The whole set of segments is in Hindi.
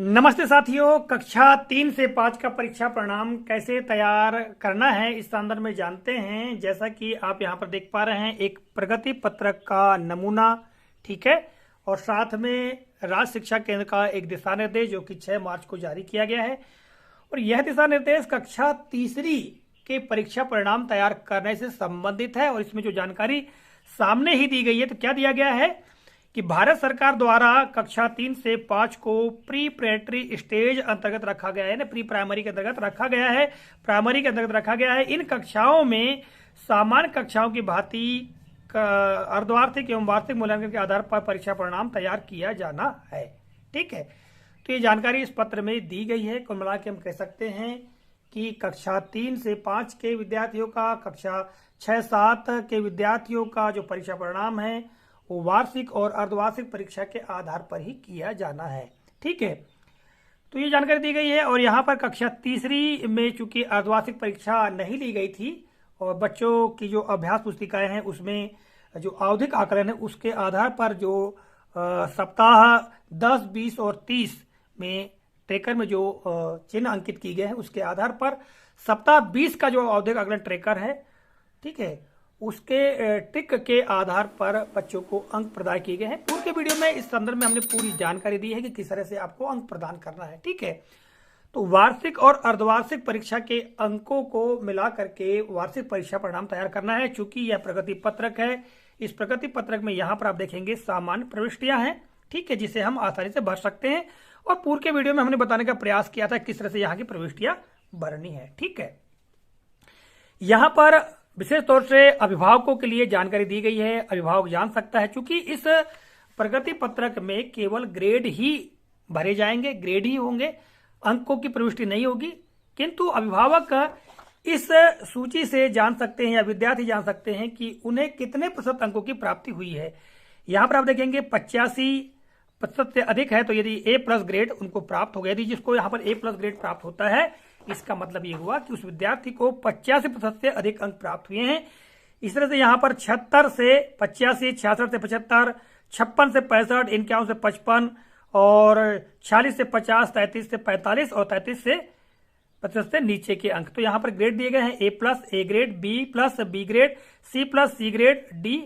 नमस्ते साथियों, कक्षा 3 से 5 का परीक्षा परिणाम कैसे तैयार करना है इस अंदर में जानते हैं। जैसा कि आप यहाँ पर देख पा रहे हैं, एक प्रगति पत्रक का नमूना, ठीक है, और साथ में राज्य शिक्षा केंद्र का एक दिशा निर्देश जो कि 6 मार्च को जारी किया गया है। और यह दिशा निर्देश कक्षा तीसरी के परीक्षा परिणाम तैयार करने से संबंधित है। और इसमें जो जानकारी सामने ही दी गई है, तो क्या दिया गया है कि भारत सरकार द्वारा कक्षा 3 से 5 को प्री प्रेटरी स्टेज अंतर्गत रखा गया है, प्री प्राइमरी के अंतर्गत रखा गया है, प्राइमरी के अंतर्गत रखा गया है। इन कक्षाओं में सामान्य कक्षाओं की भांति अर्धवार्षिक एवं वार्षिक मूल्यांकन के आधार पर परीक्षा परिणाम तैयार किया जाना है। ठीक है, तो ये जानकारी इस पत्र में दी गई है। कुल मिला के हम कह सकते हैं कि कक्षा 3 से 5 के विद्यार्थियों का, कक्षा 6-7 के विद्यार्थियों का जो परीक्षा परिणाम है वो वार्षिक और अर्धवार्षिक परीक्षा के आधार पर ही किया जाना है। ठीक है, तो ये जानकारी दी गई है। और यहाँ पर कक्षा तीसरी में चूंकि अर्धवार्षिक परीक्षा नहीं ली गई थी और बच्चों की जो अभ्यास पुस्तिकाएं हैं उसमें जो आवधिक आकलन है उसके आधार पर जो सप्ताह 10, 20 और 30 में ट्रेकर में जो चिन्ह अंकित किए गए हैं उसके आधार पर सप्ताह 20 का जो आवधिक आकलन ट्रेकर है, ठीक है, उसके टिक के आधार पर बच्चों को अंक प्रदान किए गए हैं। पूर्व के वीडियो में इस संदर्भ में हमने पूरी जानकारी दी है कि किस तरह से आपको अंक प्रदान करना है। ठीक है, तो वार्षिक और अर्धवार्षिक परीक्षा के अंकों को मिला करके वार्षिक परीक्षा परिणाम तैयार करना है। चूंकि यह प्रगति पत्रक है, इस प्रगति पत्रक में यहाँ पर आप देखेंगे सामान्य प्रविष्टियां हैं, ठीक है, जिसे हम आसानी से भर सकते हैं। और पूर्व के वीडियो में हमने बताने का प्रयास किया था किस तरह से यहाँ की प्रविष्टियां भरनी है। ठीक है, यहाँ पर विशेष तौर से अभिभावकों के लिए जानकारी दी गई है। अभिभावक जान सकता है, चूंकि इस प्रगति पत्रक में केवल ग्रेड ही भरे जाएंगे, ग्रेड ही होंगे, अंकों की प्रविष्टि नहीं होगी। किंतु अभिभावक इस सूची से जान सकते हैं या विद्यार्थी जान सकते हैं कि उन्हें कितने प्रतिशत अंकों की प्राप्ति हुई है। यहाँ पर आप देखेंगे 85% से अधिक है तो यदि A+ ग्रेड उनको प्राप्त हो गया। यदि जिसको यहाँ पर A+ ग्रेड प्राप्त होता है, इसका मतलब ये हुआ कि उस विद्यार्थी को 85% से अधिक अंक प्राप्त हुए हैं। इस तरह से यहाँ पर 76 से 85, 66 से 75, 56 से 65, 51 से 55 और 46 से 50, 33 से 45 और 33 से 50 से नीचे के अंक। तो यहाँ पर ग्रेड दिए गए हैं A+, A grade, B+, B grade, C+, C grade, D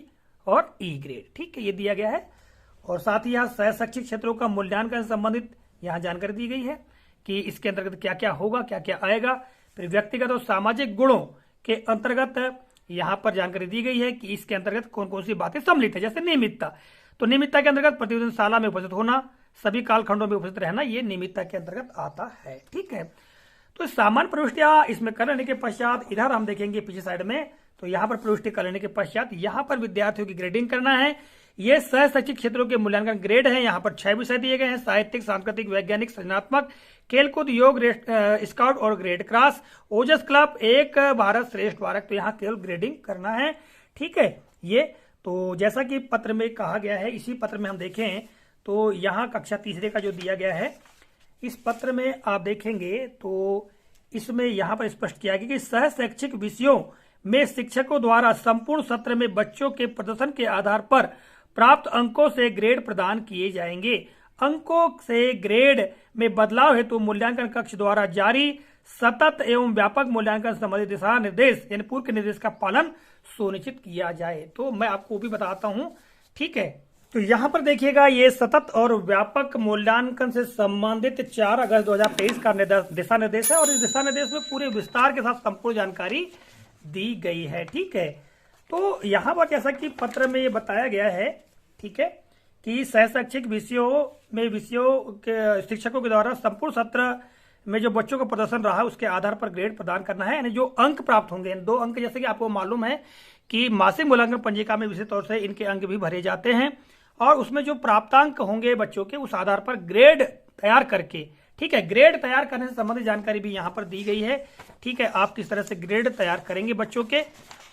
और E ग्रेड। ठीक है, ये दिया गया है। और साथ ही यहाँ शैक्षिक क्षेत्रों का मूल्यांकन से संबंधित यहाँ जानकारी दी गई है कि इसके अंतर्गत क्या क्या होगा, क्या क्या आएगा। फिर व्यक्तिगत और सामाजिक गुणों के अंतर्गत यहाँ पर जानकारी दी गई है कि इसके अंतर्गत कौन कौन सी बातें सम्मिलित है। जैसे नियमितता, तो नियमितता के अंतर्गत प्रतिदिन शाला में उपस्थित होना, सभी कालखंडों में उपस्थित रहना, ये नियमितता के अंतर्गत आता है। ठीक है, तो सामान्य प्रविष्टियां इसमें कर लेने के पश्चात इधर हम देखेंगे पीछे साइड में, तो यहाँ पर प्रविष्टि कर लेने के पश्चात यहाँ पर विद्यार्थियों की ग्रेडिंग करना है। ये शैक्षिक क्षेत्रों के मूल्यांकन ग्रेड है। यहाँ पर 6 विषय दिए गए हैं: साहित्यिक, सांस्कृतिक, वैज्ञानिक, सृजनात्मक, खेलकूद, योग, स्काउट और ग्रेड क्रॉस, ओजस क्लब, एक भारत श्रेष्ठ भारत। तो यहाँ केवल ग्रेडिंग करना है। ठीक है, ये तो जैसा कि पत्र में कहा गया है, इसी पत्र में हम देखें तो यहाँ कक्षा तीसरे का जो दिया गया है, इस पत्र में आप देखेंगे तो इसमें यहाँ पर स्पष्ट किया गया कि सह शैक्षिक विषयों में शिक्षकों द्वारा संपूर्ण सत्र में बच्चों के प्रदर्शन के आधार पर प्राप्त अंकों से ग्रेड प्रदान किए जाएंगे। अंकों से ग्रेड में बदलाव हेतु मूल्यांकन कक्ष द्वारा जारी सतत एवं व्यापक मूल्यांकन संबंधी दिशा निर्देश यानी पूर्व के निर्देश का पालन सुनिश्चित किया जाए। तो मैं आपको भी बताता हूं। ठीक है, तो यहाँ पर देखिएगा ये सतत और व्यापक मूल्यांकन से संबंधित 4 अगस्त 2023 का दिशा निर्देश है। और इस दिशा निर्देश में पूरे विस्तार के साथ संपूर्ण जानकारी दी गई है। ठीक है, तो यहाँ पर जैसा कि पत्र में ये बताया गया है, ठीक है, कि शैक्षिक विषयों में के शिक्षकों के द्वारा संपूर्ण सत्र में जो बच्चों का प्रदर्शन रहा है उसके आधार पर ग्रेड प्रदान करना है। यानी जो अंक प्राप्त होंगे, 2 अंक, जैसे कि आपको मालूम है कि मासिक मूल्यांकन पंजिका में विशेष तौर से इनके अंक भी भरे जाते हैं और उसमें जो प्राप्तांक होंगे बच्चों के, उस आधार पर ग्रेड तैयार करके, ठीक है, ग्रेड तैयार करने से संबंधित जानकारी भी यहाँ पर दी गई है। ठीक है, आप किस तरह से ग्रेड तैयार करेंगे बच्चों के,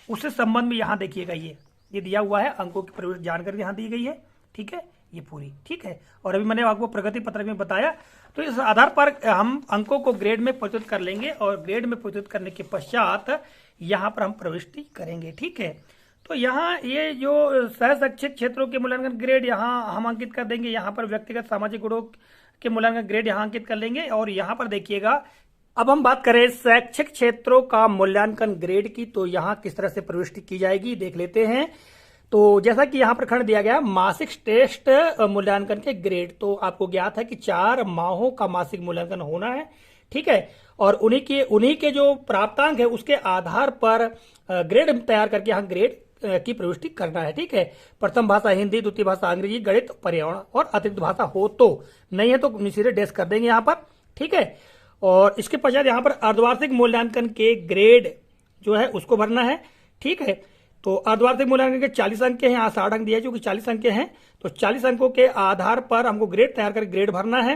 उससे संबंध में यहाँ देखिएगा ये दिया हुआ है। अंकों की प्रविष्टि जानकारी यहाँ दी गई है। ठीक है, ये पूरी। ठीक है, और अभी मैंने आपको प्रगति पत्रक में बताया, तो इस आधार पर हम अंकों को ग्रेड में परिवर्तित कर लेंगे और ग्रेड में परिवर्तित करने के पश्चात यहाँ पर हम प्रविष्टि करेंगे। ठीक है, तो यहाँ ये जो शैक्षिक क्षेत्रों के मूल्यांकन ग्रेड यहाँ हम अंकित कर देंगे। यहाँ पर व्यक्तिगत सामाजिक गुणों के मूल्यांकन ग्रेड यहाँ अंकित कर लेंगे। और यहाँ पर देखिएगा, अब हम बात करें शैक्षिक क्षेत्रों का मूल्यांकन ग्रेड की, तो यहाँ किस तरह से प्रविष्टि की जाएगी देख लेते हैं। तो जैसा कि यहाँ पर खंड दिया गया मासिक टेस्ट मूल्यांकन के ग्रेड, तो आपको ज्ञात है कि 4 माहों का मासिक मूल्यांकन होना है, ठीक है। और उन्हीं के जो प्राप्तांक है उसके आधार पर ग्रेड तैयार करके यहाँ ग्रेड की प्रविष्टि करना है, ठीक है। प्रथम भाषा हिंदी, द्वितीय भाषा अंग्रेजी, गणित, पर्यावरण और अतिरिक्त भाषा हो तो, नहीं है तो सीधे डेस्क कर देंगे यहाँ पर, ठीक है। और इसके पश्चात यहाँ पर अर्धवार्षिक मूल्यांकन के ग्रेड जो है उसको भरना है, ठीक है। तो अर्धवार्षिक मूल्यांकन के 40 अंक के हैं, यहाँ 60 अंक दिया है जो कि 40 अंक के हैं। तो 40 अंकों के आधार पर हमको ग्रेड तैयार कर ग्रेड भरना है।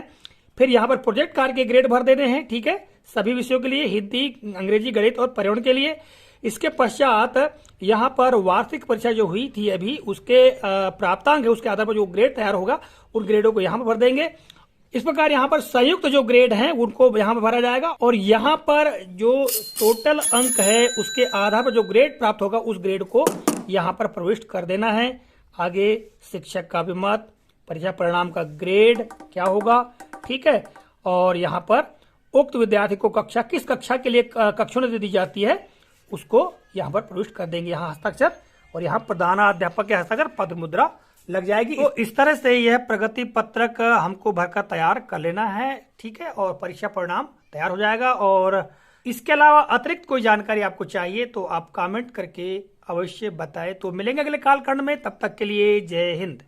फिर यहाँ पर प्रोजेक्ट कार्य के ग्रेड भर देने हैं, ठीक है, सभी विषयों के लिए, हिंदी, अंग्रेजी, गणित और पर्यावरण के लिए। इसके पश्चात यहाँ पर वार्षिक परीक्षा जो हुई थी अभी, उसके प्राप्तांक है उसके आधार पर जो ग्रेड तैयार होगा उन ग्रेडों को यहाँ पर भर देंगे। इस प्रकार यहाँ पर संयुक्त जो ग्रेड हैं उनको यहाँ पर भरा जाएगा। और यहाँ पर जो टोटल अंक है उसके आधार पर जो ग्रेड प्राप्त होगा उस ग्रेड को यहाँ पर प्रविष्ट कर देना है। आगे शिक्षक का भी मत, परीक्षा परिणाम का ग्रेड क्या होगा, ठीक है। और यहाँ पर उक्त विद्यार्थी को कक्षा किस कक्षा के लिए कक्षोन्नति दी जाती है उसको यहाँ पर प्रविष्ट कर देंगे, यहाँ हस्ताक्षर, और यहाँ प्रधानाध्यापक के हस्ताक्षर पद मुद्रा लग जाएगी। तो इस तरह से यह प्रगति पत्रक हमको भरकर तैयार कर लेना है, ठीक है। और परीक्षा परिणाम तैयार हो जाएगा। और इसके अलावा अतिरिक्त कोई जानकारी आपको चाहिए तो आप कमेंट करके अवश्य बताएं। तो मिलेंगे अगले कालखंड में, तब तक के लिए जय हिंद।